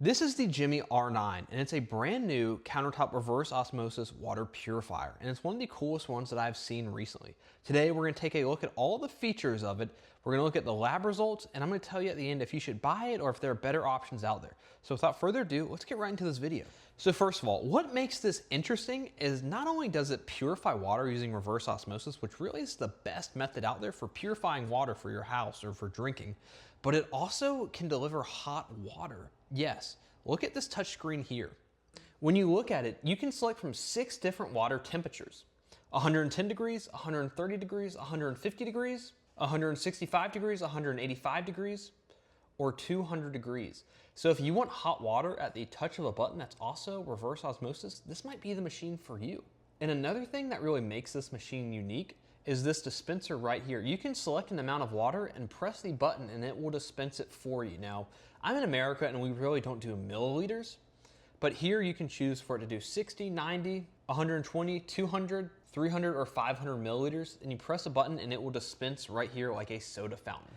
This is the Jimmy R9, and it's a brand new countertop reverse osmosis water purifier, and it's one of the coolest ones that I've seen recently. Today, we're gonna take a look at all the features of it. We're gonna look at the lab results, and I'm gonna tell you at the end if you should buy it or if there are better options out there. So without further ado, let's get right into this video. So first of all, what makes this interesting is not only does it purify water using reverse osmosis, which really is the best method out there for purifying water for your house or for drinking, but it also can deliver hot water. Yes, look at this touchscreen here. When you look at it, you can select from 6 different water temperatures: 110 degrees, 130 degrees, 150 degrees, 165 degrees, 185 degrees, or 200 degrees. So if you want hot water at the touch of a button that's also reverse osmosis, this might be the machine for you. And another thing that really makes this machine unique is this dispenser right here. You can select an amount of water and press the button and it will dispense it for you. Now, I'm in America and we really don't do milliliters, but here you can choose for it to do 60, 90, 120, 200, 300, or 500 milliliters, and you press a button and it will dispense right here like a soda fountain.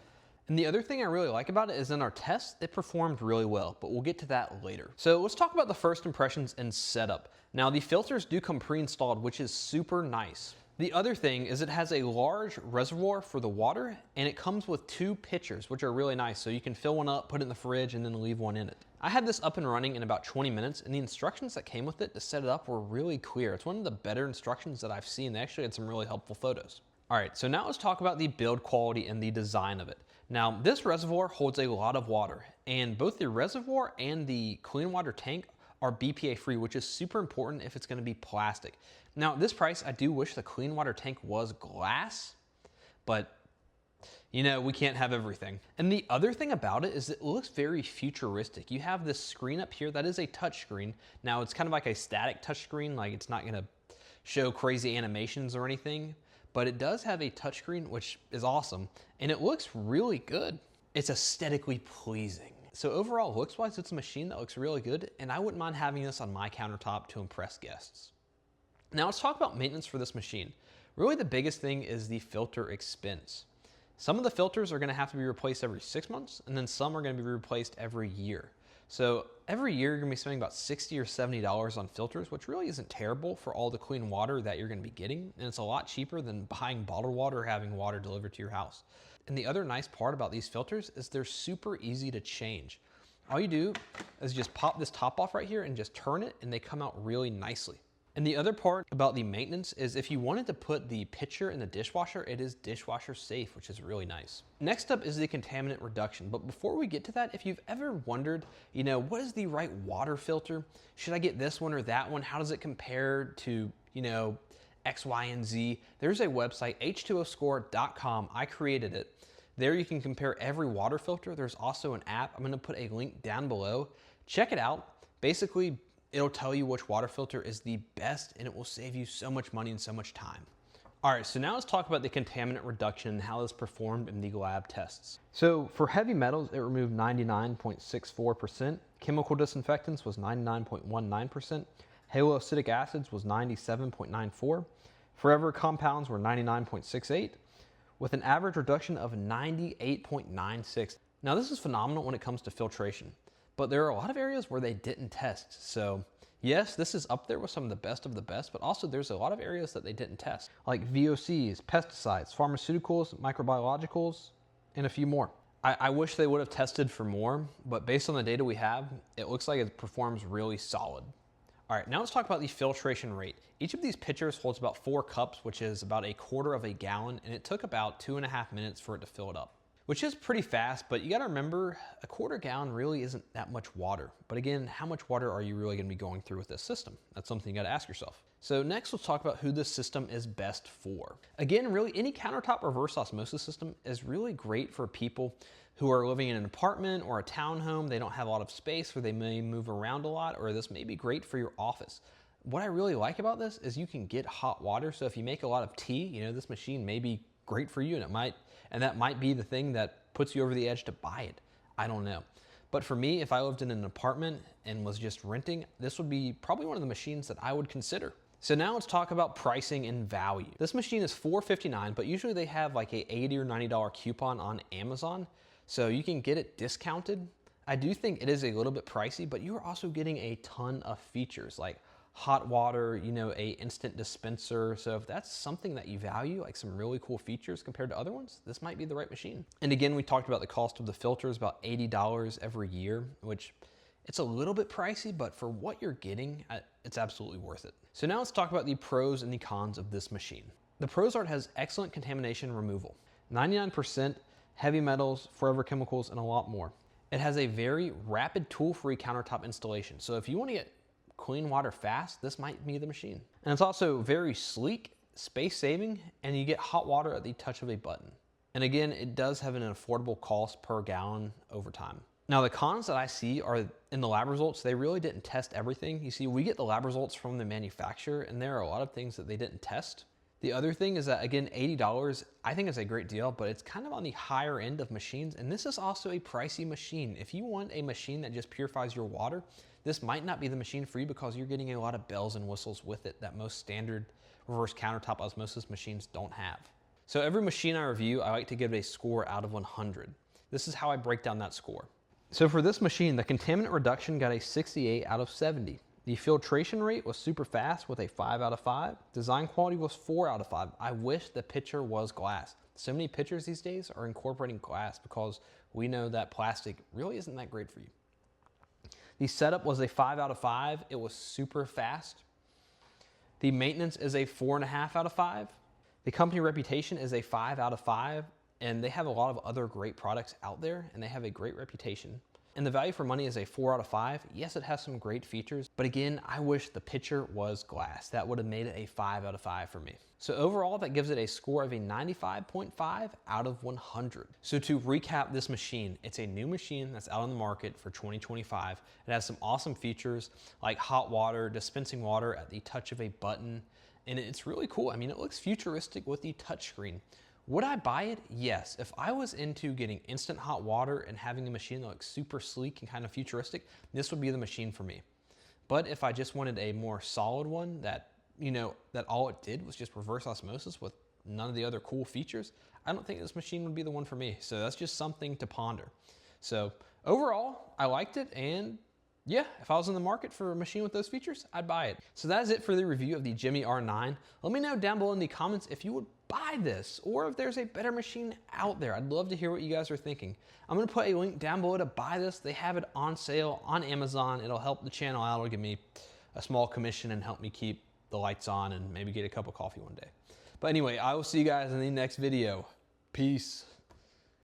And the other thing I really like about it is in our test, it performed really well, but we'll get to that later. So let's talk about the first impressions and setup. Now, the filters do come pre-installed, which is super nice. The other thing is it has a large reservoir for the water, and it comes with 2 pitchers, which are really nice. So you can fill one up, put it in the fridge, and then leave one in it. I had this up and running in about 20 minutes, and the instructions that came with it to set it up were really clear. It's one of the better instructions that I've seen. They actually had some really helpful photos. All right, so now let's talk about the build quality and the design of it. Now, this reservoir holds a lot of water, and both the reservoir and the clean water tank are BPA free, which is super important if it's gonna be plastic. Now, at this price, I do wish the clean water tank was glass, but you know, we can't have everything. And the other thing about it is it looks very futuristic. You have this screen up here that is a touch screen. Now, it's kind of like a static touch screen, like it's not gonna show crazy animations or anything, but it does have a touchscreen, which is awesome, and it looks really good. It's aesthetically pleasing. So overall, looks-wise, it's a machine that looks really good, and I wouldn't mind having this on my countertop to impress guests. Now let's talk about maintenance for this machine. Really the biggest thing is the filter expense. Some of the filters are gonna have to be replaced every 6 months, and then some are gonna be replaced every year. So every year you're gonna be spending about $60 or $70 on filters, which really isn't terrible for all the clean water that you're gonna be getting. And it's a lot cheaper than buying bottled water or having water delivered to your house. And the other nice part about these filters is they're super easy to change. All you do is just pop this top off right here and just turn it, and they come out really nicely. And the other part about the maintenance is if you wanted to put the pitcher in the dishwasher, it is dishwasher safe, which is really nice. Next up is the contaminant reduction. But before we get to that, if you've ever wondered, you know, what is the right water filter? Should I get this one or that one? How does it compare to, you know, X, Y, and Z? There's a website, h2oscore.com. I created it. There you can compare every water filter. There's also an app. I'm gonna put a link down below. Check it out. Basically, it'll tell you which water filter is the best, and it will save you so much money and so much time. All right, so now let's talk about the contaminant reduction and how this performed in the lab tests. So for heavy metals, it removed 99.64%. Chemical disinfectants was 99.19%. Haloacidic acids was 97.94%. Forever compounds were 99.68%, with an average reduction of 98.96%. Now this is phenomenal when it comes to filtration, but there are a lot of areas where they didn't test. So yes, this is up there with some of the best, but also there's a lot of areas that they didn't test, like VOCs, pesticides, pharmaceuticals, microbiologicals, and a few more. I wish they would have tested for more, but based on the data we have, it looks like it performs really solid. All right, now let's talk about the filtration rate. Each of these pitchers holds about 4 cups, which is about 1/4 of a gallon, and it took about 2.5 minutes for it to fill it up, which is pretty fast, but you gotta remember, 1/4 gallon really isn't that much water. But again, how much water are you really gonna be going through with this system? That's something you gotta ask yourself. So next, let's talk about who this system is best for. Again, really any countertop reverse osmosis system is really great for people who are living in an apartment or a townhome. They don't have a lot of space, or they may move around a lot, or this may be great for your office. What I really like about this is you can get hot water. So if you make a lot of tea, you know, this machine may be great for you, and that might be the thing that puts you over the edge to buy it. I don't know. But for me, if I lived in an apartment and was just renting, this would be probably one of the machines that I would consider. So now let's talk about pricing and value. This machine is $459, but usually they have like a $80 or $90 coupon on Amazon. So you can get it discounted I do think it is a little bit pricey, but you are also getting a ton of features like hot water, you know, a instant dispenser. So if that's something that you value, like some really cool features compared to other ones, this might be the right machine. And again, we talked about the cost of the filters, about $80 every year, which it's a little bit pricey, but for what you're getting, it's absolutely worth it. So now let's talk about the pros and the cons of this machine. The pros are it has excellent contamination removal, 99% heavy metals, forever chemicals, and a lot more. It has a very rapid tool-free countertop installation. So if you want to get clean water fast, this might be the machine. And it's also very sleek, space-saving, and you get hot water at the touch of a button. And again, it does have an affordable cost per gallon over time. Now the cons that I see are in the lab results. They really didn't test everything. You see, we get the lab results from the manufacturer, and there are a lot of things that they didn't test. The other thing is that, again, $80, I think is a great deal, but it's kind of on the higher end of machines, and this is also a pricey machine. If you want a machine that just purifies your water, this might not be the machine for you because you're getting a lot of bells and whistles with it that most standard reverse countertop osmosis machines don't have. So every machine I review, I like to give it a score out of 100. This is how I break down that score. So for this machine, the contaminant reduction got a 68 out of 70. The filtration rate was super fast with a 5 out of 5. Design quality was 4 out of 5. I wish the pitcher was glass. So many pitchers these days are incorporating glass because we know that plastic really isn't that great for you. The setup was a 5 out of 5. It was super fast. The maintenance is a 4.5 out of 5. The company reputation is a 5 out of 5. And they have a lot of other great products out there, and they have a great reputation. And the value for money is a 4 out of 5. Yes, it has some great features, but again, I wish the pitcher was glass. That would have made it a 5 out of 5 for me. So overall, that gives it a score of a 95.5 out of 100. So to recap this machine, it's a new machine that's out on the market for 2025. It has some awesome features like hot water, dispensing water at the touch of a button, and it's really cool. I mean, it looks futuristic with the touchscreen. Would I buy it? Yes. If I was into getting instant hot water and having a machine that looks super sleek and kind of futuristic, this would be the machine for me. But if I just wanted a more solid one that, you know, that all it did was just reverse osmosis with none of the other cool features, I don't think this machine would be the one for me. So that's just something to ponder. So overall, I liked it, and yeah, if I was in the market for a machine with those features, I'd buy it. So that is it for the review of the Jimmy R9. Let me know down below in the comments if you would buy this or if there's a better machine out there. I'd love to hear what you guys are thinking. I'm gonna put a link down below to buy this. They have it on sale on Amazon. It'll help the channel out. It'll give me a small commission and help me keep the lights on and maybe get a cup of coffee one day. But anyway, I will see you guys in the next video. Peace.